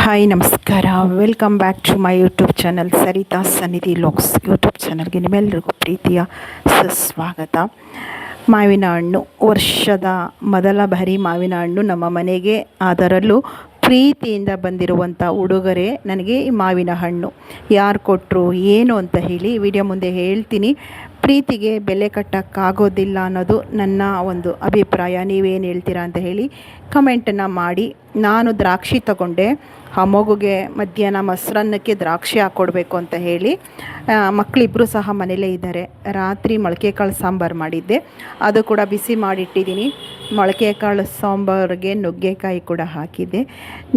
Hi ನಮಸ್ಕಾರ, welcome back to my YouTube channel Sarita Sannidhi logs YouTube ಚಾನಲ್ಗೆ ನಿಮ್ಮೆಲ್ಲರಿಗೂ ಪ್ರೀತಿಯ ಸುಸ್ವಾಗತ. ಮಾವಿನ ಹಣ್ಣು, ವರ್ಷದ ಮೊದಲ ಬಾರಿ ಮಾವಿನ ಹಣ್ಣು ನಮ್ಮ ಮನೆಗೆ, ಅದರಲ್ಲೂ ಪ್ರೀತಿಯಿಂದ ಬಂದಿರುವಂಥ ಉಡುಗೊರೆ ನನಗೆ ಈ ಮಾವಿನ ಹಣ್ಣು. ಯಾರು ಕೊಟ್ಟರು ಏನು ಅಂತ ಹೇಳಿ ವಿಡಿಯೋ ಮುಂದೆ ಹೇಳ್ತೀನಿ. ಪ್ರೀತಿಗೆ ಬೆಲೆ ಕಟ್ಟೋಕ್ಕಾಗೋದಿಲ್ಲ ಅನ್ನೋದು ನನ್ನ ಒಂದು ಅಭಿಪ್ರಾಯ. ನೀವೇನು ಹೇಳ್ತೀರಾ ಅಂತ ಹೇಳಿ ಕಮೆಂಟನ್ನು ಮಾಡಿ. ನಾನು ದ್ರಾಕ್ಷಿ ತಗೊಂಡೆ. ಆ ಮಗುಗೆ ಮಧ್ಯಾಹ್ನ ಮೊಸರನ್ನಕ್ಕೆ ದ್ರಾಕ್ಷಿ ಹಾಕ್ಕೊಡ್ಬೇಕು ಅಂತ ಹೇಳಿ ಮಕ್ಕಳಿಬ್ಬರು ಸಹ ಮನೇಲೇ ಇದ್ದಾರೆ. ರಾತ್ರಿ ಮೊಳಕೆ ಕಾಳು ಸಾಂಬಾರು ಮಾಡಿದ್ದೆ, ಅದು ಕೂಡ ಬಿಸಿ ಮಾಡಿಟ್ಟಿದ್ದೀನಿ. ಮೊಳಕೆ ಕಾಳು ಸಾಂಬಾರಿಗೆ ನುಗ್ಗೆಕಾಯಿ ಕೂಡ ಹಾಕಿದ್ದೆ.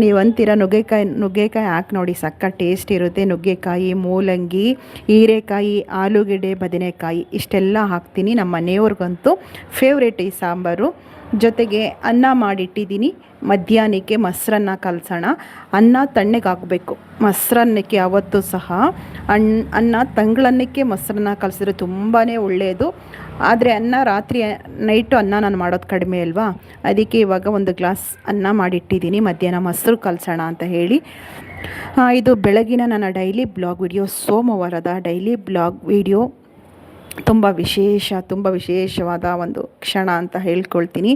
ನೀವು ಅಂತೀರ ನುಗ್ಗೆಕಾಯಿ ಹಾಕಿ ನೋಡಿ, ಸಕ್ಕ ಟೇಸ್ಟ್ ಇರುತ್ತೆ. ನುಗ್ಗೆಕಾಯಿ, ಮೂಲಂಗಿ, ಹೀರೆಕಾಯಿ, ಆಲೂಗೆಡ್ಡೆ, ಬದನೆಕಾಯಿ ಇಷ್ಟೆಲ್ಲ ಹಾಕ್ತೀನಿ. ನಮ್ಮ ಮನೆಯವ್ರಿಗಂತೂ ಫೇವ್ರೇಟ್ ಈ ಸಾಂಬಾರು. ಜೊತೆಗೆ ಅನ್ನ ಮಾಡಿಟ್ಟಿದ್ದೀನಿ. ಮಧ್ಯಾಹ್ನಕ್ಕೆ ಮೊಸರನ್ನ ಕಲಸೋಣ. ಅನ್ನ ತಣ್ಣಗೆ ಹಾಕಬೇಕು. ಮೊಸರನ್ನಕ್ಕೆ ಯಾವತ್ತೂ ಸಹ ಅನ್ನ ತಂಗಳನ್ನಕ್ಕೆ ಮೊಸರನ್ನ ಕಲಸಿದ್ರೆ ತುಂಬಾ ಒಳ್ಳೆಯದು. ಆದರೆ ನೈಟು ಅನ್ನ ನಾನು ಮಾಡೋದು ಕಡಿಮೆ ಅಲ್ವಾ, ಅದಕ್ಕೆ ಇವಾಗ ಒಂದು ಗ್ಲಾಸ್ ಅನ್ನ ಮಾಡಿಟ್ಟಿದ್ದೀನಿ. ಮಧ್ಯಾಹ್ನ ಮೊಸರು ಕಲಸೋಣ ಅಂತ ಹೇಳಿ. ಇದು ಬೆಳಗಿನ ನನ್ನ ಡೈಲಿ ಬ್ಲಾಗ್ ವಿಡಿಯೋ, ಸೋಮವಾರದ ಡೈಲಿ ಬ್ಲಾಗ್ ವಿಡಿಯೋ. ತುಂಬ ವಿಶೇಷವಾದ ಒಂದು ಕ್ಷಣ ಅಂತ ಹೇಳ್ಕೊಳ್ತೀನಿ.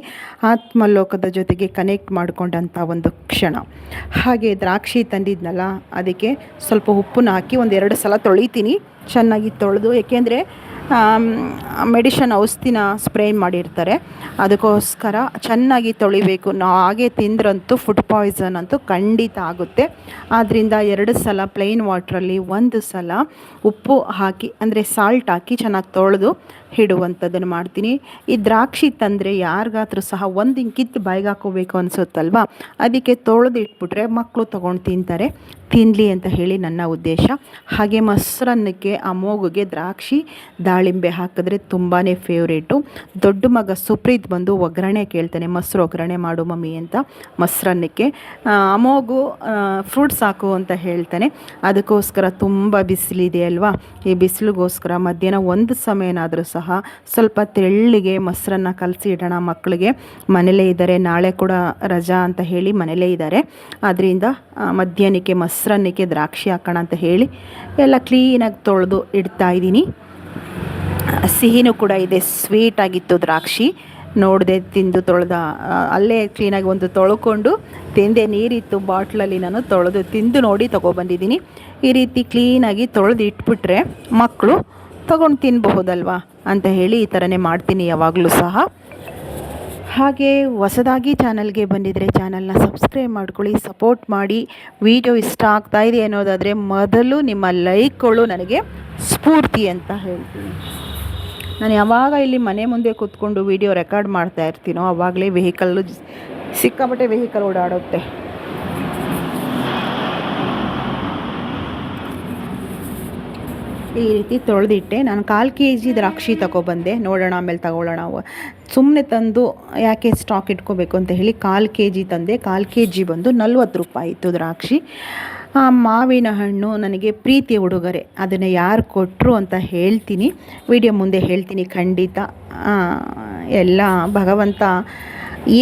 ಆತ್ಮಲೋಕದ ಜೊತೆಗೆ ಕನೆಕ್ಟ್ ಮಾಡಿಕೊಂಡಂಥ ಒಂದು ಕ್ಷಣ. ಹಾಗೆ ದ್ರಾಕ್ಷಿ ತಂದಿದ್ನಲ್ಲ, ಅದಕ್ಕೆ ಸ್ವಲ್ಪ ಉಪ್ಪನ್ನ ಹಾಕಿ 1-2 ಸಲ ತೊಳಿತೀನಿ. ಚೆನ್ನಾಗಿ ತೊಳೆದು, ಏಕೆಂದರೆ ಮೆಡಿಷನ್ ಔಷಧಿನ ಸ್ಪ್ರೇ ಮಾಡಿರ್ತಾರೆ, ಅದಕ್ಕೋಸ್ಕರ ಚೆನ್ನಾಗಿ ತೊಳಿಬೇಕು. ನಾವು ಹಾಗೆ ತಿಂದ್ರಂತೂ ಫುಡ್ ಪಾಯ್ಸನ್ ಅಂತೂ ಖಂಡಿತ ಆಗುತ್ತೆ. ಆದ್ದರಿಂದ 2 ಸಲ ಪ್ಲೈನ್ ವಾಟ್ರಲ್ಲಿ 1 ಸಲ ಉಪ್ಪು ಹಾಕಿ, ಅಂದರೆ ಸಾಲ್ಟ್ ಹಾಕಿ ಚೆನ್ನಾಗಿ ತೊಳೆದು ಇಡುವಂಥದ್ದನ್ನು ಮಾಡ್ತೀನಿ. ಈ ದ್ರಾಕ್ಷಿ ತಂದರೆ ಯಾರಿಗಾದ್ರೂ ಸಹ ಒಂದು ಕಿತ್ತು ಬಾಯಿಗೆ ಹಾಕೋಬೇಕು ಅನಿಸುತ್ತಲ್ವ, ಅದಕ್ಕೆ ತೊಳೆದು ಇಟ್ಬಿಟ್ರೆ ಮಕ್ಕಳು ತೊಗೊಂಡು ತಿನ್ನಲಿ ಅಂತ ಹೇಳಿ ನನ್ನ ಉದ್ದೇಶ. ಹಾಗೆ ಮೊಸರನ್ನಕ್ಕೆ ಆ ಮಗುಗೆ ದ್ರಾಕ್ಷಿ ದಾಳಿಂಬೆ ಹಾಕಿದ್ರೆ ತುಂಬಾ ಫೇವ್ರೇಟು. ದೊಡ್ಡ ಮಗ ಸುಪ್ರೀತ್ ಬಂದು ಒಗ್ಗರಣೆ ಕೇಳ್ತಾನೆ, ಮೊಸರು ಒಗ್ಗರಣೆ ಮಾಡು ಮಮ್ಮಿ ಅಂತ ಮೊಸರನ್ನಕ್ಕೆ. ಮಗು ಫ್ರೂಟ್ಸ್ ಹಾಕು ಅಂತ ಹೇಳ್ತಾನೆ. ಅದಕ್ಕೋಸ್ಕರ ತುಂಬ ಬಿಸಿಲಿದೆ ಅಲ್ವಾ, ಈ ಬಿಸಿಲಿಗೋಸ್ಕರ ಮಧ್ಯಾಹ್ನ ಒಂದು ಸಮಯನಾದರೂ ಸಹ ಸ್ವಲ್ಪ ತೆಳ್ಳಿಗೆ ಮೊಸರನ್ನ ಕಲಸಿ ಇಡೋಣ. ಮಕ್ಕಳಿಗೆ ಮನೇಲೇ ಇದ್ದಾರೆ, ನಾಳೆ ಕೂಡ ರಜಾ ಅಂತ ಹೇಳಿ ಮನೇಲೇ ಇದ್ದಾರೆ. ಆದ್ದರಿಂದ ಮಧ್ಯಾಹ್ನಕ್ಕೆ ಮೊಸರನ್ನಕ್ಕೆ ದ್ರಾಕ್ಷಿ ಹಾಕೋಣ ಅಂತ ಹೇಳಿ ಎಲ್ಲ ಕ್ಲೀನಾಗಿ ತೊಳೆದು ಇಡ್ತಾಯಿದ್ದೀನಿ. ಸಿಹಿನೂ ಕೂಡ ಇದೆ, ಸ್ವೀಟಾಗಿತ್ತು ದ್ರಾಕ್ಷಿ. ನೋಡಿದೆ, ತಿಂದು ಅಲ್ಲೇ ಕ್ಲೀನಾಗಿ ಒಂದು ತೊಳ್ಕೊಂಡು ತಿಂದೆ. ನೀರಿತ್ತು ಬಾಟ್ಲಲ್ಲಿ, ನಾನು ತೊಳೆದು ತಿಂದು ನೋಡಿ ತೊಗೊಬಂದಿದ್ದೀನಿ. ಈ ರೀತಿ ಕ್ಲೀನಾಗಿ ತೊಳೆದು ಇಟ್ಬಿಟ್ರೆ ಮಕ್ಕಳು ತೊಗೊಂಡು ತಿನ್ನಬಹುದಲ್ವಾ ಅಂತ ಹೇಳಿ ಈ ಥರನೇ ಮಾಡ್ತೀನಿ ಯಾವಾಗಲೂ ಸಹ. ಹಾಗೆ ಹೊಸದಾಗಿ ಚಾನಲ್ಗೆ ಬಂದಿದ್ದರೆ ಚಾನಲ್ನ ಸಬ್ಸ್ಕ್ರೈಬ್ ಮಾಡ್ಕೊಳ್ಳಿ, ಸಪೋರ್ಟ್ ಮಾಡಿ. ವಿಡಿಯೋ ಇಷ್ಟ ಆಗ್ತಾಯಿದೆ ಅನ್ನೋದಾದರೆ ಮೊದಲು ನಿಮ್ಮ ಲೈಕ್ಗಳು ನನಗೆ ಸ್ಫೂರ್ತಿ ಅಂತ ಹೇಳ್ತೀನಿ. ನಾನು ಯಾವಾಗ ಇಲ್ಲಿ ಮನೆ ಮುಂದೆ ಕೂತ್ಕೊಂಡು ವಿಡಿಯೋ ರೆಕಾರ್ಡ್ ಮಾಡ್ತಾ ಇರ್ತೀನೋ ಆವಾಗಲೇ ಸಿಕ್ಕಾಪಟ್ಟೆ ವೆಹಿಕಲ್ ಓಡಾಡುತ್ತೆ. ಈ ರೀತಿ ತೊಳೆದಿಟ್ಟೆ. ನಾನು 1/4 kg ದ್ರಾಕ್ಷಿ ತಗೊಬಂದೆ. ನೋಡೋಣ ಆಮೇಲೆ ತಗೊಳ್ಳೋಣ, ಸುಮ್ಮನೆ ತಂದು ಯಾಕೆ ಸ್ಟಾಕ್ ಇಟ್ಕೋಬೇಕು ಅಂತ ಹೇಳಿ 1/4 kg ತಂದೆ. 1/4 kg ಬಂದು 40 ರೂಪಾಯಿ ಇತ್ತು ದ್ರಾಕ್ಷಿ. ಮಾವಿನ ಹಣ್ಣು ನನಗೆ ಪ್ರೀತಿಯ ಉಡುಗೊರೆ. ಅದನ್ನು ಯಾರು ಕೊಟ್ಟರು ಅಂತ ಹೇಳ್ತೀನಿ, ವಿಡಿಯೋ ಮುಂದೆ ಹೇಳ್ತೀನಿ ಖಂಡಿತ. ಎಲ್ಲ ಭಗವಂತ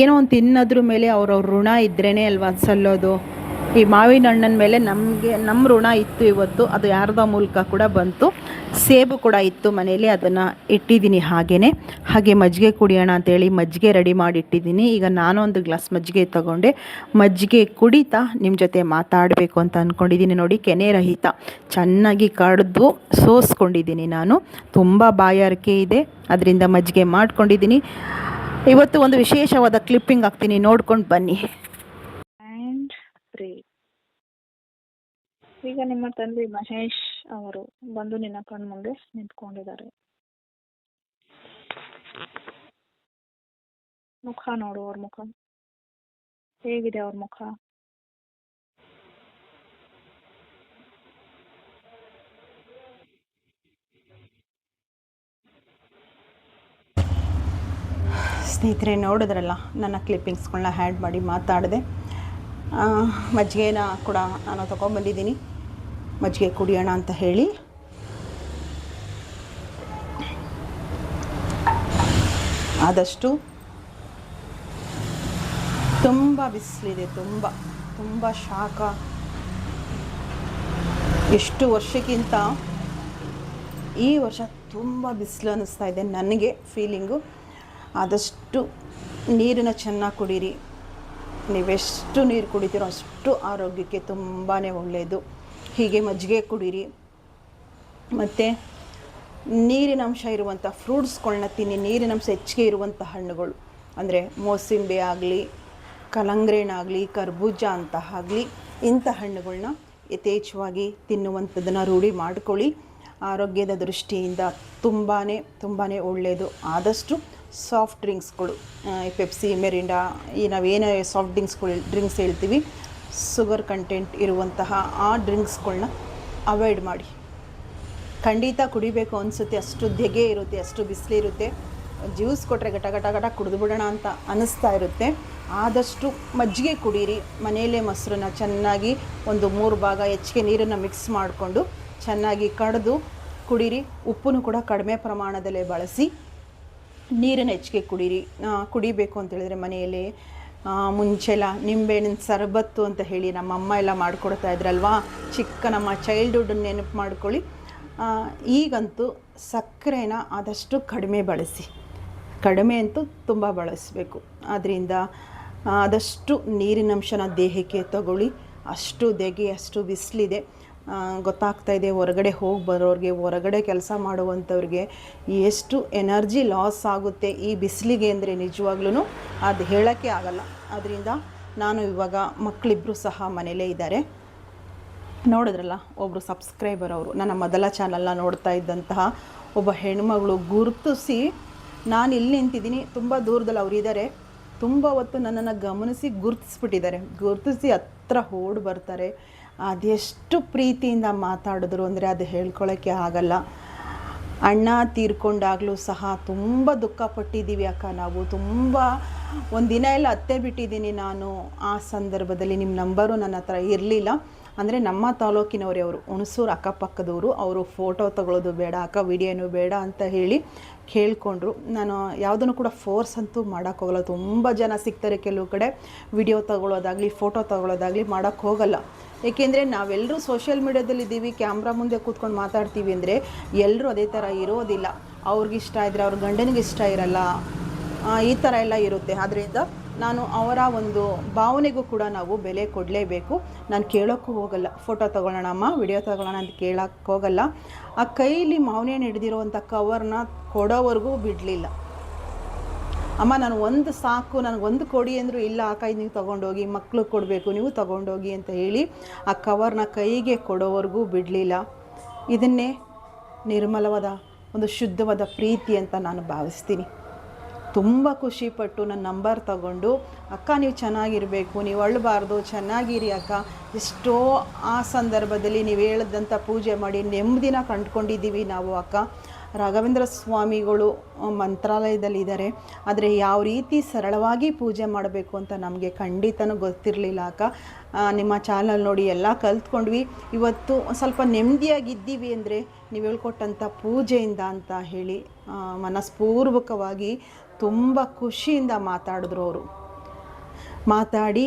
ಏನೋ ಒಂದು ತಿನ್ನೋದ್ರ ಮೇಲೆ ಅವ್ರವ್ರ ಋಣ ಇದ್ರೇ ಅಲ್ವಾ ಸಲ್ಲೋದು. ಈ ಮಾವಿನ ಹಣ್ಣಿನ ಮೇಲೆ ನಮ್ಮ ಋಣ ಇತ್ತು ಇವತ್ತು. ಅದು ಯಾರ್ದೋ ಮೂಲಕ ಕೂಡ ಬಂತು. ಸೇಬು ಕೂಡ ಇತ್ತು ಮನೇಲಿ, ಅದನ್ನು ಇಟ್ಟಿದ್ದೀನಿ ಹಾಗೆ ಮಜ್ಜಿಗೆ ಕುಡಿಯೋಣ ಅಂತೇಳಿ ಮಜ್ಜಿಗೆ ರೆಡಿ ಮಾಡಿ ಇಟ್ಟಿದ್ದೀನಿ. ಈಗ ನಾನು ಒಂದು ಗ್ಲಾಸ್ ಮಜ್ಜಿಗೆ ತಗೊಂಡೆ. ಮಜ್ಜಿಗೆ ಕುಡಿತಾ ನಿಮ್ಮ ಜೊತೆ ಮಾತಾಡಬೇಕು ಅಂತ ಅಂದ್ಕೊಂಡಿದ್ದೀನಿ. ನೋಡಿ, ಕೆನೆ ರಹಿತ ಚೆನ್ನಾಗಿ ಕಡಿದು ಸೋಸ್ಕೊಂಡಿದ್ದೀನಿ ನಾನು. ತುಂಬ ಬಾಯಾರಿಕೆ ಇದೆ, ಅದರಿಂದ ಮಜ್ಜಿಗೆ ಮಾಡ್ಕೊಂಡಿದ್ದೀನಿ. ಇವತ್ತು ಒಂದು ವಿಶೇಷವಾದ ಕ್ಲಿಪ್ಪಿಂಗ್ ಹಾಕ್ತೀನಿ, ನೋಡ್ಕೊಂಡು ಬನ್ನಿ. ಈಗ ನಿಮ್ಮ ತಂದೆ ಮಹೇಶ್ ಅವರು ಬಂದು ನಿನ್ನ ಕಣ್ಮುಂದೆ ನಿಂತ್ಕೊಂಡಿದ್ದಾರೆ. ಮುಖ ನೋಡು, ಅವ್ರ ಮುಖ ಹೇಗಿದೆ? ಅವ್ರ ಮುಖ ಸ್ನೇಹಿತರೆ, ನೋಡಿದ್ರಲ್ಲ ನನ್ನ ಕ್ಲಿಪ್ಪಿಂಗ್ಸ್ಗಳನ್ನ ಹ್ಯಾಡ್ ಮಾಡಿ ಮಾತಾಡಿದೆ. ಮಜ್ಜಿಗೆನ ಕೂಡ ನಾನು ತೊಗೊಂಬಂದಿದ್ದೀನಿ, ಮಜ್ಜಿಗೆ ಕುಡಿಯೋಣ ಅಂತ ಹೇಳಿ. ಆದಷ್ಟು ತುಂಬ ಬಿಸಿಲಿದೆ, ತುಂಬ ಶಾಖ ಎಷ್ಟು ವರ್ಷಕ್ಕಿಂತ ಈ ವರ್ಷ ತುಂಬ ಬಿಸಿಲು ಅನ್ನಿಸ್ತಾ ಇದೆ ನನಗೆ ಫೀಲಿಂಗು. ಆದಷ್ಟು ನೀರನ್ನು ಚೆನ್ನಾಗಿ ಕುಡೀರಿ. ನೀವೆಷ್ಟು ನೀರು ಕುಡಿತೀರೋ ಅಷ್ಟು ಆರೋಗ್ಯಕ್ಕೆ ತುಂಬಾ ಒಳ್ಳೆಯದು. ಹೀಗೆ ಮಜ್ಜಿಗೆ ಕುಡೀರಿ. ಮತ್ತು ನೀರಿನಂಶ ಇರುವಂಥ ಫ್ರೂಟ್ಸ್ಗಳನ್ನ ತಿನ್ನಿ. ನೀರಿನಂಶ ಹೆಚ್ಚಿಗೆ ಇರುವಂಥ ಹಣ್ಣುಗಳು ಅಂದರೆ ಮೋಸಂಬಿ ಆಗಲಿ, ಕಲ್ಲಂಗಡಿ ಕರ್ಬೂಜ ಅಂತ ಆಗಲಿ, ಇಂಥ ಹಣ್ಣುಗಳನ್ನ ಯಥೇಚ್ಛವಾಗಿ ತಿನ್ನುವಂಥದ್ದನ್ನು ರೂಢಿ ಮಾಡ್ಕೊಳ್ಳಿ. ಆರೋಗ್ಯದ ದೃಷ್ಟಿಯಿಂದ ತುಂಬಾ ಒಳ್ಳೆಯದು. ಆದಷ್ಟು ಸಾಫ್ಟ್ ಡ್ರಿಂಕ್ಸ್ಗಳು, ಪೆಪ್ಸಿ, ಮೆರಿಂಡಾ, ಈ ನಾವೇನೇ ಸಾಫ್ಟ್ ಡ್ರಿಂಕ್ಸ್ ಹೇಳ್ತೀವಿ, ಶುಗರ್ ಕಂಟೆಂಟ್ ಇರುವಂತಹ ಆ ಡ್ರಿಂಕ್ಸ್ಗಳನ್ನ ಅವಾಯ್ಡ್ ಮಾಡಿ. ಖಂಡಿತ ಕುಡಿಬೇಕು ಅನಿಸುತ್ತೆ, ಅಷ್ಟು ಧೆಗೆ ಇರುತ್ತೆ, ಅಷ್ಟು ಬಿಸಿಲಿರುತ್ತೆ. ಜ್ಯೂಸ್ ಕೊಟ್ಟರೆ ಗಟ ಕುಡಿದು ಬಿಡೋಣ ಅಂತ ಅನ್ನಿಸ್ತಾ ಇರುತ್ತೆ. ಆದಷ್ಟು ಮಜ್ಜಿಗೆ ಕುಡೀರಿ. ಮನೆಯಲ್ಲೇ ಮೊಸರನ್ನ ಚೆನ್ನಾಗಿ ಒಂದು 3 ಭಾಗ ಹೆಚ್ಚಿಗೆ ನೀರನ್ನು ಮಿಕ್ಸ್ ಮಾಡಿಕೊಂಡು ಚೆನ್ನಾಗಿ ಕಡೆದು ಕುಡೀರಿ. ಉಪ್ಪನ್ನು ಕೂಡ ಕಡಿಮೆ ಪ್ರಮಾಣದಲ್ಲೇ ಬಳಸಿ ನೀರನ್ನು ಹೆಚ್ಚಿಗೆ ಕುಡಿಬೇಕು ಅಂತೇಳಿದರೆ ಮನೆಯಲ್ಲಿ ಮುಂಚೆಲ್ಲ ನಿಂಬೆಹಣ್ಣಿನ ಸರ್ಬತ್ತು ಅಂತ ಹೇಳಿ ನಮ್ಮಮ್ಮ ಎಲ್ಲ ಮಾಡಿಕೊಡ್ತಾ ಇದ್ರಲ್ವಾ, ನಮ್ಮ ಚೈಲ್ಡ್ಹುಡ್ ನೆನಪು ಮಾಡ್ಕೊಳ್ಳಿ. ಈಗಂತೂ ಸಕ್ಕರೆನ ಆದಷ್ಟು ಕಡಿಮೆ ಬಳಸಿ, ಕಡಿಮೆ ಅಂತೂ ತುಂಬ ಬಳಸಬೇಕು. ಆದ್ದರಿಂದ ಆದಷ್ಟು ನೀರಿನಂಶನ ದೇಹಕ್ಕೆ ತಗೊಳ್ಳಿ. ಅಷ್ಟು ಧೆಗೆ, ಅಷ್ಟು ಬಿಸಿಲಿದೆ, ಗೊತ್ತಾಗ್ತಾಯಿದೆ. ಹೊರಗಡೆ ಹೋಗಿ ಬರೋರಿಗೆ, ಹೊರಗಡೆ ಕೆಲಸ ಮಾಡುವಂಥವ್ರಿಗೆ ಎಷ್ಟು ಎನರ್ಜಿ ಲಾಸ್ ಆಗುತ್ತೆ ಈ ಬಿಸಿಲಿಗೆ ಅಂದರೆ ನಿಜವಾಗ್ಲೂ ಅದು ಹೇಳೋಕ್ಕೆ ಆಗಲ್ಲ. ಆದ್ದರಿಂದ ನಾನು ಇವಾಗ ಮಕ್ಕಳಿಬ್ಬರು ಸಹ ಮನೇಲೇ ಇದ್ದಾರೆ. ನೋಡಿದ್ರಲ್ಲ, ಒಬ್ಬರು ಸಬ್ಸ್ಕ್ರೈಬರ್, ಅವರು ನನ್ನ ಮೊದಲ ಚಾನಲ್ನ ನೋಡ್ತಾ ಇದ್ದಂತಹ ಒಬ್ಬ ಹೆಣ್ಮಗಳು ಗುರುತಿಸಿ, ನಾನು ಇಲ್ಲಿ ನಿಂತಿದ್ದೀನಿ, ತುಂಬ ದೂರದಲ್ಲಿ ಅವರಿದ್ದಾರೆ, ತುಂಬ ಹೊತ್ತು ನನ್ನನ್ನು ಗಮನಿಸಿ ಗುರುತಿಸಿ ಹತ್ರ ಓಡಿ ಬರ್ತಾರೆ. ಅದೆಷ್ಟು ಪ್ರೀತಿಯಿಂದ ಮಾತಾಡಿದ್ರು ಅಂದರೆ ಅದು ಹೇಳ್ಕೊಳ್ಳೋಕ್ಕೆ ಆಗಲ್ಲ. ಅಣ್ಣ ತೀರ್ಕೊಂಡಾಗಲೂ ಸಹ ತುಂಬ ದುಃಖಪಟ್ಟಿದ್ದೀವಿ ಅಕ್ಕ. ನಾವು ತುಂಬ ಒಂದಿನ ಎಲ್ಲ ಅತ್ತೆ ಬಿಟ್ಟಿದ್ದೀನಿ ನಾನು. ಆ ಸಂದರ್ಭದಲ್ಲಿ ನಿಮ್ಮ ನಂಬರು ನನ್ನ ಹತ್ರ ಇರಲಿಲ್ಲ. ಅಂದರೆ ನಮ್ಮ ತಾಲೂಕಿನವರೇ, ಅವರು ಹುಣಸೂರು ಅಕ್ಕಪಕ್ಕದವರು. ಅವರು ಫೋಟೋ ತಗೊಳ್ಳೋದು ಬೇಡ ಅಕ್ಕ, ವಿಡಿಯೋನು ಬೇಡ ಅಂತ ಹೇಳಿ ಕೇಳಿಕೊಂಡ್ರು. ನಾನು ಯಾವುದನ್ನು ಕೂಡ ಫೋರ್ಸ್ ಅಂತೂ ಮಾಡೋಕ್ಕೋಗಲ್ಲ. ತುಂಬ ಜನ ಸಿಗ್ತಾರೆ ಕೆಲವು ಕಡೆ, ವಿಡಿಯೋ ತಗೊಳ್ಳೋದಾಗಲಿ ಫೋಟೋ ತಗೊಳ್ಳೋದಾಗಲಿ ಮಾಡೋಕ್ಕೋಗಲ್ಲ. ಏಕೆಂದರೆ ನಾವೆಲ್ಲರೂ ಸೋಷಿಯಲ್ ಮೀಡ್ಯಾದಲ್ಲಿದ್ದೀವಿ, ಕ್ಯಾಮ್ರಾ ಮುಂದೆ ಕೂತ್ಕೊಂಡು ಮಾತಾಡ್ತೀವಿ ಅಂದರೆ ಎಲ್ಲರೂ ಅದೇ ಥರ ಇರೋದಿಲ್ಲ. ಅವ್ರಿಗಿಷ್ಟ ಇದ್ದರೆ ಅವ್ರ ಗಂಡನಿಗೆ ಇಷ್ಟ ಇರಲ್ಲ, ಈ ಥರ ಎಲ್ಲ ಇರುತ್ತೆ. ಆದ್ದರಿಂದ ನಾನು ಅವರ ಒಂದು ಭಾವನೆಗೂ ಕೂಡ ನಾವು ಬೆಲೆ ಕೊಡಲೇಬೇಕು. ನಾನು ಕೇಳೋಕ್ಕೂ ಹೋಗಲ್ಲ, ಫೋಟೋ ತೊಗೊಳ್ಳೋಣ ಅಮ್ಮ, ವಿಡಿಯೋ ತೊಗೊಳ್ಳೋಣ ಅಂತ ಕೇಳೋಕ್ಕೆ ಹೋಗಲ್ಲ. ಆ ಕೈಲಿ ಮಾವನೇನು ಹಿಡ್ದಿರೋವಂಥ ಕವರ್ನ ಕೊಡೋವರೆಗೂ ಬಿಡಲಿಲ್ಲ. ಅಮ್ಮ ನಾನು ಒಂದು ಸಾಕು, ನನಗೊಂದು ಕೊಡಿ ಅಂದರು, ಇಲ್ಲ ಅಕ್ಕ ನೀವು ತೊಗೊಂಡೋಗಿ, ಮಕ್ಕಳು ಕೊಡಬೇಕು, ನೀವು ತೊಗೊಂಡೋಗಿ ಅಂತ ಹೇಳಿ ಆ ಕವರ್ನ ಕೈಗೆ ಕೊಡೋವರೆಗೂ ಬಿಡಲಿಲ್ಲ. ಇದನ್ನೇ ನಿರ್ಮಲವಾದ ಒಂದು ಶುದ್ಧವಾದ ಪ್ರೀತಿ ಅಂತ ನಾನು ಭಾವಿಸ್ತೀನಿ. ತುಂಬ ಖುಷಿಪಟ್ಟು ನನ್ನ ನಂಬರ್ ತಗೊಂಡು, ಅಕ್ಕ ನೀವು ಚೆನ್ನಾಗಿರಬೇಕು, ನೀವು ಅಳಬಾರ್ದು, ಚೆನ್ನಾಗಿರಿ ಅಕ್ಕ, ಎಷ್ಟೋ ಆ ಸಂದರ್ಭದಲ್ಲಿ ನೀವು ಹೇಳಿದಂಥ ಪೂಜೆ ಮಾಡಿ ನೆಮ್ಮದಿನ ಕಂಡುಕೊಂಡಿದ್ದೀವಿ ನಾವು ಅಕ್ಕ. ರಾಘವೇಂದ್ರ ಸ್ವಾಮಿಗಳು ಮಂತ್ರಾಲಯದಲ್ಲಿದ್ದಾರೆ, ಆದರೆ ಯಾವ ರೀತಿ ಸರಳವಾಗಿ ಪೂಜೆ ಮಾಡಬೇಕು ಅಂತ ನಮಗೆ ಖಂಡಿತನೂ ಗೊತ್ತಿರಲಿಲ್ಲ ಅಕ್ಕ. ನಿಮ್ಮ ಚಾನಲ್ ನೋಡಿ ಎಲ್ಲ ಕಲ್ತ್ಕೊಂಡ್ವಿ. ಇವತ್ತು ಸ್ವಲ್ಪ ನೆಮ್ಮದಿಯಾಗಿದ್ದೀವಿ ಅಂದರೆ ನೀವು ಹೇಳ್ಕೊಟ್ಟಂಥ ಪೂಜೆಯಿಂದ ಅಂತ ಹೇಳಿ ಮನಸ್ಪೂರ್ವಕವಾಗಿ ತುಂಬ ಖುಷಿಯಿಂದ ಮಾತಾಡಿದ್ರು. ಅವರು ಮಾತಾಡಿ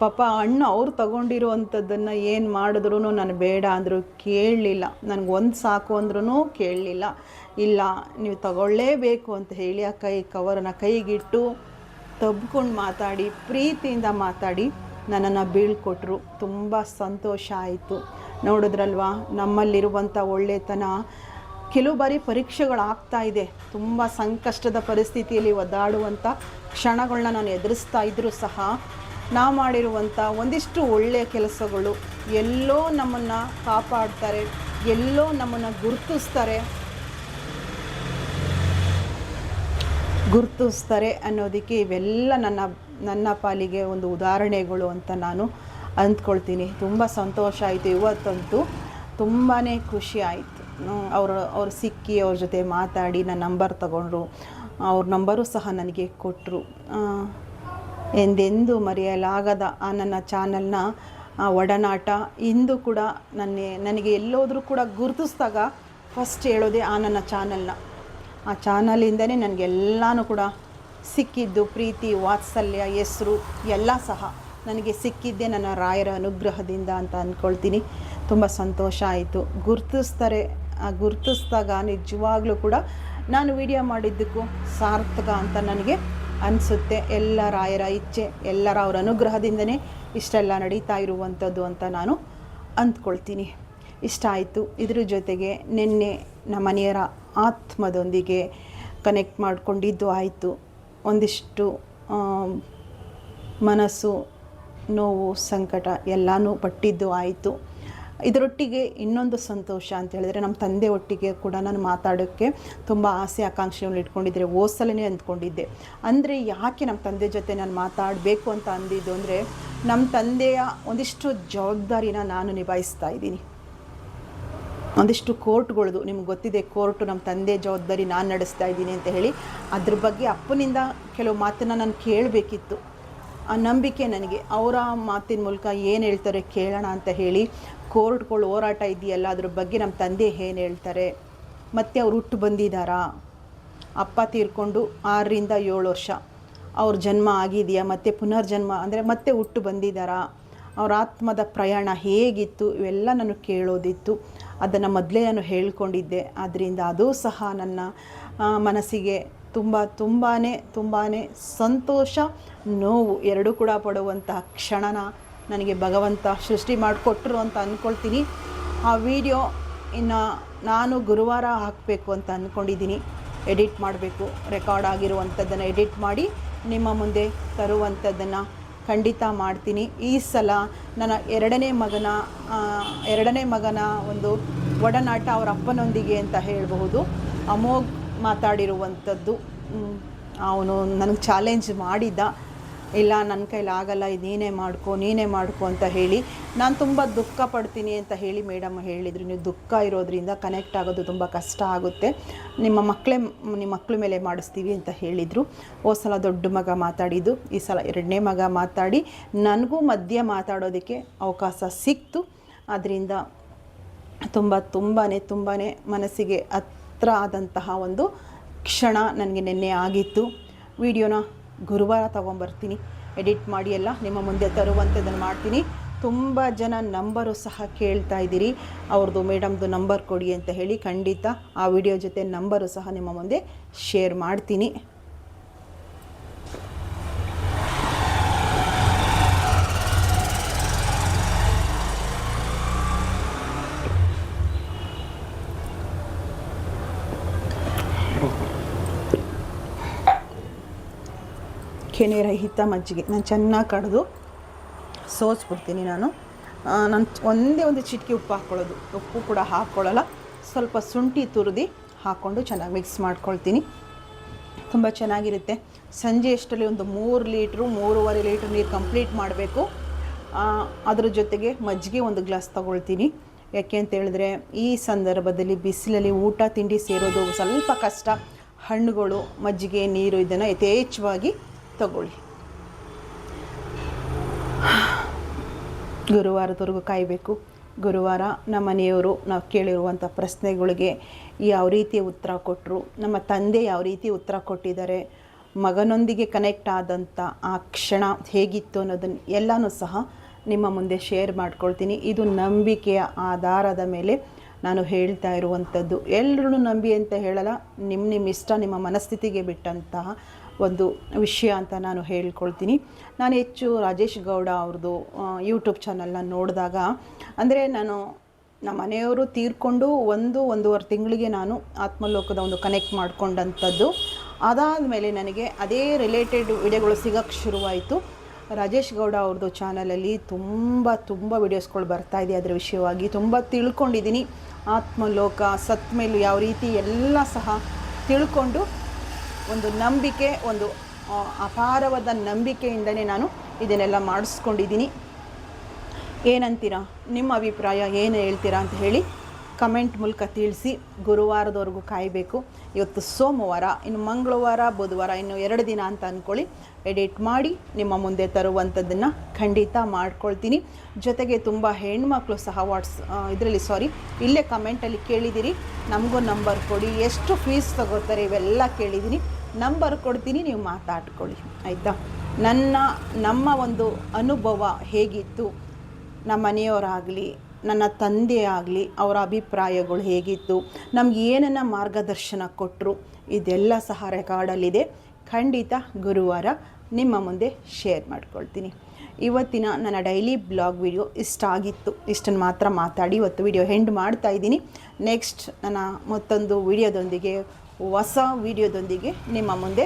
ಪಾಪ ಅಣ್ಣ ಅವ್ರು ತಗೊಂಡಿರುವಂಥದ್ದನ್ನು ಏನು ಮಾಡಿದ್ರು ನಾನು ಬೇಡ ಅಂದರು, ಕೇಳಲಿಲ್ಲ. ನನಗೊಂದು ಸಾಕು ಅಂದ್ರೂ ಕೇಳಲಿಲ್ಲ. ಇಲ್ಲ ನೀವು ತಗೊಳ್ಳೇಬೇಕು ಅಂತ ಹೇಳಿ ಆ ಕವರನ್ನು ಕೈಗಿಟ್ಟು ತಬ್ಕೊಂಡು ಮಾತಾಡಿ, ಪ್ರೀತಿಯಿಂದ ಮಾತಾಡಿ ನನ್ನನ್ನು ಬೀಳ್ಕೊಟ್ರು. ತುಂಬ ಸಂತೋಷ ಆಯಿತು. ನೋಡಿದ್ರಲ್ವಾ, ನಮ್ಮಲ್ಲಿರುವಂಥ ಒಳ್ಳೆತನ. ಕೆಲವು ಬಾರಿ ಪರೀಕ್ಷೆಗಳಾಗ್ತಾ ಇದೆ, ತುಂಬ ಸಂಕಷ್ಟದ ಪರಿಸ್ಥಿತಿಯಲ್ಲಿ ಒದ್ದಾಡುವಂಥ ಕ್ಷಣಗಳನ್ನ ನಾನು ಎದುರಿಸ್ತಾ ಇದ್ದರೂ ಸಹ ನಾವು ಮಾಡಿರುವಂಥ ಒಂದಿಷ್ಟು ಒಳ್ಳೆಯ ಕೆಲಸಗಳು ಎಲ್ಲೋ ನಮ್ಮನ್ನು ಕಾಪಾಡ್ತಾರೆ, ಎಲ್ಲೋ ನಮ್ಮನ್ನು ಗುರುತಿಸ್ತಾರೆ ಅನ್ನೋದಕ್ಕೆ ಇವೆಲ್ಲ ನನ್ನ ಪಾಲಿಗೆ ಒಂದು ಉದಾಹರಣೆಗಳು ಅಂತ ನಾನು ಅಂದ್ಕೊಳ್ತೀನಿ. ತುಂಬ ಸಂತೋಷ ಆಯಿತು. ಇವತ್ತಂತೂ ತುಂಬಾ ಖುಷಿ ಆಯಿತು. ಅವ್ರು ಸಿಕ್ಕಿ ಅವ್ರ ಜೊತೆ ಮಾತಾಡಿ ನನ್ನ ನಂಬರ್ ತಗೊಂಡ್ರು. ಅವ್ರ ನಂಬರು ಸಹ ನನಗೆ ಕೊಟ್ಟರು. ಎಂದೆಂದೂ ಮರೆಯಲಾಗದ ಆ ನನ್ನ ಚಾನಲ್ನ ಒಡನಾಟ ಇಂದು ಕೂಡ ನನಗೆ ಎಲ್ಲೋದ್ರೂ ಕೂಡ ಗುರುತಿಸಿದಾಗ ಫಸ್ಟ್ ಹೇಳೋದೇ ಆ ನನ್ನ ಚಾನಲ್ನ. ಆ ಚಾನಲಿಂದನೇ ನನಗೆಲ್ಲನೂ ಕೂಡ ಸಿಕ್ಕಿದ್ದು, ಪ್ರೀತಿ, ವಾತ್ಸಲ್ಯ, ಹೆಸರು ಎಲ್ಲ ಸಹ ನನಗೆ ಸಿಕ್ಕಿದ್ದೆ ನನ್ನ ರಾಯರ ಅನುಗ್ರಹದಿಂದ ಅಂತ ಅಂದ್ಕೊಳ್ತೀನಿ. ತುಂಬ ಸಂತೋಷ ಆಯಿತು. ಗುರುತಿಸ್ತಾರೆ, ಗುರುತಿಸಿದಾಗ ನಿಜವಾಗ್ಲೂ ಕೂಡ ನಾನು ವಿಡಿಯೋ ಮಾಡಿದ್ದಕ್ಕೂ ಸಾರ್ಥಕ ಅಂತ ನನಗೆ ಅನಿಸುತ್ತೆ. ಎಲ್ಲ ರಾಯರ ಇಚ್ಛೆ, ಎಲ್ಲರ ಅವರ ಅನುಗ್ರಹದಿಂದನೇ ಇಷ್ಟೆಲ್ಲ ನಡೀತಾ ಇರುವಂಥದ್ದು ಅಂತ ನಾನು ಅಂದ್ಕೊಳ್ತೀನಿ. ಇಷ್ಟ ಆಯಿತು. ಇದ್ರ ಜೊತೆಗೆ ನಿನ್ನೆ ನಮ್ಮ ಮನೆಯವರ ಆತ್ಮದೊಂದಿಗೆ ಕನೆಕ್ಟ್ ಮಾಡಿಕೊಂಡಿದ್ದು ಆಯಿತು. ಒಂದಿಷ್ಟು ಮನಸ್ಸು ನೋವು ಸಂಕಟ ಎಲ್ಲನೂ ಪಟ್ಟಿದ್ದು ಆಯಿತು. ಇದರೊಟ್ಟಿಗೆ ಇನ್ನೊಂದು ಸಂತೋಷ ಅಂತ ಹೇಳಿದ್ರೆ, ನಮ್ಮ ತಂದೆ ಒಟ್ಟಿಗೆ ಕೂಡ ನಾನು ಮಾತಾಡೋಕ್ಕೆ ತುಂಬ ಆಸೆ ಆಕಾಂಕ್ಷೆಗಳನ್ನ ಇಟ್ಕೊಂಡಿದ್ದೆ. ಓಸಲನೇ ಅಂದ್ಕೊಂಡಿದ್ದೆ. ಅಂದರೆ ಯಾಕೆ ನಮ್ಮ ತಂದೆ ಜೊತೆ ನಾನು ಮಾತಾಡಬೇಕು ಅಂತ ಅಂದಿದ್ದು ಅಂದರೆ, ನಮ್ಮ ತಂದೆಯ ಒಂದಿಷ್ಟು ಜವಾಬ್ದಾರಿನ ನಾನು ನಿಭಾಯಿಸ್ತಾ ಇದ್ದೀನಿ. ಒಂದಿಷ್ಟು ಕೋರ್ಟ್ಗಳದು ನಿಮ್ಗೆ ಗೊತ್ತಿದೆ, ಕೋರ್ಟು ನಮ್ಮ ತಂದೆ ಜವಾಬ್ದಾರಿ ನಾನು ನಡೆಸ್ತಾ ಇದ್ದೀನಿ ಅಂತ ಹೇಳಿ. ಅದ್ರ ಬಗ್ಗೆ ಅಪ್ಪನಿಂದ ಕೆಲವು ಮಾತನ್ನು ನಾನು ಕೇಳಬೇಕಿತ್ತು. ಆ ನಂಬಿಕೆ ನನಗೆ, ಅವರ ಮಾತಿನ ಮೂಲಕ ಏನು ಹೇಳ್ತಾರೆ ಕೇಳೋಣ ಅಂತ ಹೇಳಿ ಕೋರ್ಟ್ಗಳು ಹೋರಾಟ ಇದೆಯಲ್ಲ, ಅದ್ರ ಬಗ್ಗೆ ನಮ್ಮ ತಂದೆ ಏನು ಹೇಳ್ತಾರೆ, ಮತ್ತು ಅವ್ರು ಹುಟ್ಟು ಬಂದಿದ್ದಾರಾ, ಅಪ್ಪ ತೀರ್ಕೊಂಡು 6ರಿಂದ 7 ವರ್ಷ, ಅವ್ರ ಜನ್ಮ ಆಗಿದೆಯಾ, ಮತ್ತು ಪುನರ್ಜನ್ಮ ಅಂದರೆ ಮತ್ತೆ ಹುಟ್ಟು ಬಂದಿದ್ದಾರಾ, ಅವ್ರ ಆತ್ಮದ ಪ್ರಯಾಣ ಹೇಗಿತ್ತು, ಇವೆಲ್ಲ ನಾನು ಕೇಳೋದಿತ್ತು. ಅದನ್ನು ಮೊದಲೇ ನಾನು ಹೇಳ್ಕೊಂಡಿದ್ದೆ. ಆದ್ದರಿಂದ ಅದು ಸಹ ನನ್ನ ಮನಸ್ಸಿಗೆ ತುಂಬಾ ಸಂತೋಷ, ನೋವು ಎರಡೂ ಕೂಡ ಪಡುವಂತಹ ಕ್ಷಣನ ನನಗೆ ಭಗವಂತ ಸೃಷ್ಟಿ ಮಾಡಿಕೊಟ್ರು ಅಂತ ಅಂದ್ಕೊಳ್ತೀನಿ. ಆ ವಿಡಿಯೋ ಇನ್ನು ನಾನು ಗುರುವಾರ ಹಾಕಬೇಕು ಅಂತ ಅಂದ್ಕೊಂಡಿದ್ದೀನಿ. ಎಡಿಟ್ ಮಾಡಬೇಕು, ರೆಕಾರ್ಡ್ ಆಗಿರುವಂಥದ್ದನ್ನು ಎಡಿಟ್ ಮಾಡಿ ನಿಮ್ಮ ಮುಂದೆ ತರುವಂಥದ್ದನ್ನು ಖಂಡಿತ ಮಾಡ್ತೀನಿ. ಈ ಸಲ ನನ್ನ ಎರಡನೇ ಮಗನ ಒಂದು ಒಡನಾಟ ಅವರ ಅಪ್ಪನೊಂದಿಗೆ ಅಂತ ಹೇಳಬಹುದು. ಅಮೋಘ್ ಮಾತಾಡಿರುವಂಥದ್ದು. ಅವನು ನನಗೆ ಚಾಲೆಂಜ್ ಮಾಡಿದ್ದ, ಇಲ್ಲ ನನ್ನ ಕೈಲಿ ಆಗಲ್ಲ, ಇದು ನೀನೇ ಮಾಡ್ಕೊ ಅಂತ ಹೇಳಿ. ನಾನು ತುಂಬ ದುಃಖ ಪಡ್ತೀನಿ ಅಂತ ಹೇಳಿ ಮೇಡಮ್ ಹೇಳಿದರು. ನೀವು ದುಃಖ ಇರೋದ್ರಿಂದ ಕನೆಕ್ಟ್ ಆಗೋದು ತುಂಬ ಕಷ್ಟ ಆಗುತ್ತೆ, ನಿಮ್ಮ ಮಕ್ಕಳ ಮೇಲೆ ಮಾಡಿಸ್ತೀವಿ ಅಂತ ಹೇಳಿದರು. ಸಲ ದೊಡ್ಡ ಮಗ ಮಾತಾಡಿದ್ದು, ಈ ಸಲ ಎರಡನೇ ಮಗ ಮಾತಾಡಿ ನನಗೂ ಮಧ್ಯೆ ಮಾತಾಡೋದಕ್ಕೆ ಅವಕಾಶ ಸಿಕ್ತು. ಅದರಿಂದ ತುಂಬಾ ಮನಸ್ಸಿಗೆ ಹತ್ರ ಆದಂತಹ ಒಂದು ಕ್ಷಣ ನನಗೆ ನಿನ್ನೆ ಆಗಿತ್ತು. ವಿಡಿಯೋನ ಗುರುವಾರ ತೊಗೊಂಬರ್ತೀನಿ, ಎಡಿಟ್ ಮಾಡಿ ಎಲ್ಲ ನಿಮ್ಮ ಮುಂದೆ ತರುವಂಥದ್ದನ್ನು ಮಾಡ್ತೀನಿ. ತುಂಬ ಜನ ನಂಬರು ಸಹ ಕೇಳ್ತಾ ಇದ್ದೀರಿ, ಅವ್ರದ್ದು ಮೇಡಮ್ದು ನಂಬರ್ ಕೊಡಿ ಅಂತ ಹೇಳಿ. ಖಂಡಿತ ಆ ವಿಡಿಯೋ ಜೊತೆ ನಂಬರು ಸಹ ನಿಮ್ಮ ಮುಂದೆ ಶೇರ್ ಮಾಡ್ತೀನಿ. ಕೆನೆರಹಿತ ಮಜ್ಜಿಗೆ ನಾನು ಚೆನ್ನಾಗಿ ಕಡಿದು ಸೋಸ್ಬಿಡ್ತೀನಿ. ನಾನು ಒಂದೇ ಒಂದು ಚಿಟಿಕೆ ಉಪ್ಪು ಹಾಕ್ಕೊಳ್ಳೋದು, ಉಪ್ಪು ಕೂಡ ಹಾಕ್ಕೊಳ್ಳಲ್ಲ. ಸ್ವಲ್ಪ ಶುಂಠಿ ತುರಿದು ಹಾಕ್ಕೊಂಡು ಚೆನ್ನಾಗಿ ಮಿಕ್ಸ್ ಮಾಡ್ಕೊಳ್ತೀನಿ. ತುಂಬ ಚೆನ್ನಾಗಿರುತ್ತೆ. ಸಂಜೆ ಅಷ್ಟರಲ್ಲಿ ಒಂದು 3-3.5 ಲೀಟ್ರ್ ನೀರು ಕಂಪ್ಲೀಟ್ ಮಾಡಬೇಕು. ಅದ್ರ ಜೊತೆಗೆ ಮಜ್ಜಿಗೆ 1 ಗ್ಲಾಸ್ ತೊಗೊಳ್ತೀನಿ. ಯಾಕೆ ಅಂತ ಹೇಳಿದ್ರೆ, ಈ ಸಂದರ್ಭದಲ್ಲಿ ಬಿಸಿಲಲ್ಲಿ ಊಟ ತಿಂಡಿ ಸೇರೋದು ಸ್ವಲ್ಪ ಕಷ್ಟ. ಹಣ್ಣುಗಳು, ಮಜ್ಜಿಗೆ, ನೀರು ಇದನ್ನು ಯಥೇಚ್ಛವಾಗಿ ತಗೊಳ್ಳಿ. ಗುರುವಾರದವರೆಗೂ ಕಾಯಬೇಕು. ಗುರುವಾರ ನಮ್ಮ ಮನೆಯವರು ನಾವು ಕೇಳಿರುವಂಥ ಪ್ರಶ್ನೆಗಳಿಗೆ ಯಾವ ರೀತಿ ಉತ್ತರ ಕೊಟ್ಟರು, ನಮ್ಮ ತಂದೆ ಯಾವ ರೀತಿ ಉತ್ತರ ಕೊಟ್ಟಿದ್ದಾರೆ, ಮಗನೊಂದಿಗೆ ಕನೆಕ್ಟ್ ಆದಂಥ ಆ ಕ್ಷಣ ಹೇಗಿತ್ತು ಅನ್ನೋದನ್ನು ಎಲ್ಲನೂ ಸಹ ನಿಮ್ಮ ಮುಂದೆ ಶೇರ್ ಮಾಡ್ಕೊಳ್ತೀನಿ. ಇದು ನಂಬಿಕೆಯ ಆಧಾರದ ಮೇಲೆ ನಾನು ಹೇಳ್ತಾ ಇರುವಂಥದ್ದು. ಎಲ್ಲರೂ ನಂಬಿ ಅಂತ ಹೇಳಲ್ಲ, ನಿಮ್ಮ ಇಷ್ಟ, ನಿಮ್ಮ ಮನಸ್ಥಿತಿಗೆ ಬಿಟ್ಟಂತಹ ಒಂದು ವಿಷಯ ಅಂತ ನಾನು ಹೇಳ್ಕೊಳ್ತೀನಿ. ನಾನು ಹೆಚ್ಚು ರಾಜೇಶ್ ಗೌಡ ಅವ್ರದ್ದು ಯೂಟ್ಯೂಬ್ ಚಾನಲ್ನ ನೋಡಿದಾಗ, ಅಂದರೆ ನಮ್ಮ ಮನೆಯವರು ತೀರ್ಕೊಂಡು 1-1.5 ತಿಂಗಳಿಗೆ ನಾನು ಆತ್ಮಲೋಕದ ಒಂದು ಕನೆಕ್ಟ್ ಮಾಡ್ಕೊಂಡಂಥದ್ದು. ಅದಾದಮೇಲೆ ನನಗೆ ಅದೇ ರಿಲೇಟೆಡ್ ವಿಡಿಯೋಗಳು ಸಿಗೋಕ್ಕೆ ಶುರುವಾಯಿತು. ರಾಜೇಶ್ ಗೌಡ ಅವ್ರದ್ದು ಚಾನಲಲ್ಲಿ ತುಂಬ ವಿಡಿಯೋಸ್ಗಳು ಬರ್ತಾಯಿದೆ. ಅದರ ವಿಷಯವಾಗಿ ತುಂಬ ತಿಳ್ಕೊಂಡಿದ್ದೀನಿ. ಆತ್ಮಲೋಕ ಸತ್ತ ಮೇಲೂ ಯಾವ ರೀತಿ ಎಲ್ಲ ಸಹ ತಿಳ್ಕೊಂಡು, ಒಂದು ನಂಬಿಕೆ, ಒಂದು ಅಪಾರವಾದ ನಂಬಿಕೆಯಿಂದನೇ ನಾನು ಇದನ್ನೆಲ್ಲ ಮಾಡಿಸ್ಕೊಂಡಿದ್ದೀನಿ. ಏನಂತೀರಾ, ನಿಮ್ಮ ಅಭಿಪ್ರಾಯ ಏನು ಹೇಳ್ತೀರಾ ಅಂತ ಹೇಳಿ ಕಮೆಂಟ್ ಮೂಲಕ ತಿಳಿಸಿ. ಗುರುವಾರದವರೆಗೂ ಕಾಯಬೇಕು. ಇವತ್ತು ಸೋಮವಾರ, ಇನ್ನು ಮಂಗಳವಾರ, ಬುಧವಾರ, ಇನ್ನು 2 ದಿನ ಅಂತ ಅಂದ್ಕೊಳ್ಳಿ. ಎಡಿಟ್ ಮಾಡಿ ನಿಮ್ಮ ಮುಂದೆ ತರುವಂಥದ್ದನ್ನು ಖಂಡಿತ ಮಾಡ್ಕೊಳ್ತೀನಿ. ಜೊತೆಗೆ ತುಂಬ ಹೆಣ್ಮಕ್ಳು ಸಹ ಇಲ್ಲೇ ಕಮೆಂಟಲ್ಲಿ ಕೇಳಿದ್ದೀರಿ, ನಮಗೂ ನಂಬರ್ ಕೊಡಿ, ಎಷ್ಟು ಫೀಸ್ ತಗೋತಾರೆ ಇವೆಲ್ಲ ಕೇಳಿದ್ದೀನಿ. ನಂಬರ್ ಕೊಡ್ತೀನಿ, ನೀವು ಮಾತಾಡ್ಕೊಳ್ಳಿ ಆಯಿತಾ. ನಮ್ಮ ಒಂದು ಅನುಭವ ಹೇಗಿತ್ತು, ನಮ್ಮ ಮನೆಯವರಾಗಲಿ ನನ್ನ ತಂದೆ ಆಗಲಿ ಅವರ ಅಭಿಪ್ರಾಯಗಳು ಹೇಗಿತ್ತು, ನಮ್ಗೆ ಏನನ್ನು ಮಾರ್ಗದರ್ಶನ ಕೊಟ್ಟರು, ಇದೆಲ್ಲ ಸಹ ರೆಕಾರ್ಡಲ್ಲಿದೆ. ಖಂಡಿತ ಗುರುವಾರ ನಿಮ್ಮ ಮುಂದೆ ಶೇರ್ ಮಾಡ್ಕೊಳ್ತೀನಿ. ಇವತ್ತಿನ ನನ್ನ ಡೈಲಿ ಬ್ಲಾಗ್ ವಿಡಿಯೋ ಇಷ್ಟ ಆಗಿತ್ತು. ಇಷ್ಟನ್ನು ಮಾತ್ರ ಮಾತಾಡಿ ಇವತ್ತು ವಿಡಿಯೋ ಎಂಡ್ ಮಾಡ್ತಾ ಇದ್ದೀನಿ. ನೆಕ್ಸ್ಟ್ ನನ್ನ ಮತ್ತೊಂದು ವಿಡಿಯೋದೊಂದಿಗೆ, ಹೊಸ ವಿಡಿಯೋದೊಂದಿಗೆ ನಿಮ್ಮ ಮುಂದೆ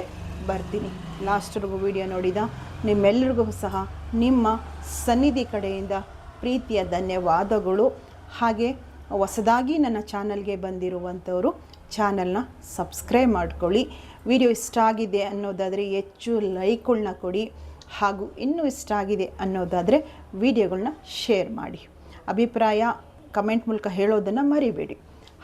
ಬರ್ತೀನಿ. ಲಾಸ್ಟ್ವರೆಗೂ ವಿಡಿಯೋ ನೋಡಿದ ನಿಮ್ಮೆಲ್ಲರಿಗೂ ಸಹ ನಿಮ್ಮ ಸನ್ನಿಧಿ ಕಡೆಯಿಂದ ಪ್ರೀತಿಯ ಧನ್ಯವಾದಗಳು. ಹಾಗೆ ಹೊಸದಾಗಿ ನನ್ನ ಚಾನಲ್ಗೆ ಬಂದಿರುವಂಥವರು ಚಾನಲ್ನ ಸಬ್ಸ್ಕ್ರೈಬ್ ಮಾಡ್ಕೊಳ್ಳಿ. ವಿಡಿಯೋ ಇಷ್ಟ ಆಗಿದೆ ಅನ್ನೋದಾದರೆ ಹೆಚ್ಚು ಲೈಕ್ಗಳನ್ನ ಕೊಡಿ. ಹಾಗೂ ಇನ್ನೂ ಇಷ್ಟ ಆಗಿದೆ ಅನ್ನೋದಾದರೆ ವಿಡಿಯೋಗಳನ್ನ ಶೇರ್ ಮಾಡಿ. ಅಭಿಪ್ರಾಯ ಕಮೆಂಟ್ ಮೂಲಕ ಹೇಳೋದನ್ನು ಮರಿಬೇಡಿ.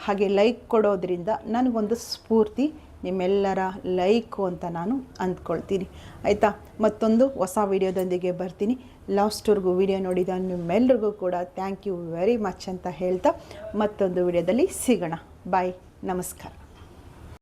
ಹಾಗೆ ಲೈಕ್ ಕೊಡೋದ್ರಿಂದ ನನಗೊಂದು ಸ್ಫೂರ್ತಿ, ನಿಮ್ಮೆಲ್ಲರ ಲೈಕು ಅಂತ ನಾನು ಅಂದ್ಕೊಳ್ತೀನಿ. ಆಯಿತಾ? ಮತ್ತೊಂದು ಹೊಸ ವಿಡಿಯೋದೊಂದಿಗೆ ಬರ್ತೀನಿ. ಲಾಸ್ಟ್ವರೆಗೂ ವಿಡಿಯೋ ನೋಡಿದ ನಿಮ್ಮೆಲ್ಲರಿಗೂ ಕೂಡ ಥ್ಯಾಂಕ್ ಯು ವೆರಿ ಮಚ್ ಅಂತ ಹೇಳ್ತಾ ಮತ್ತೊಂದು ವಿಡಿಯೋದಲ್ಲಿ ಸಿಗೋಣ. ಬಾಯ್, ನಮಸ್ಕಾರ.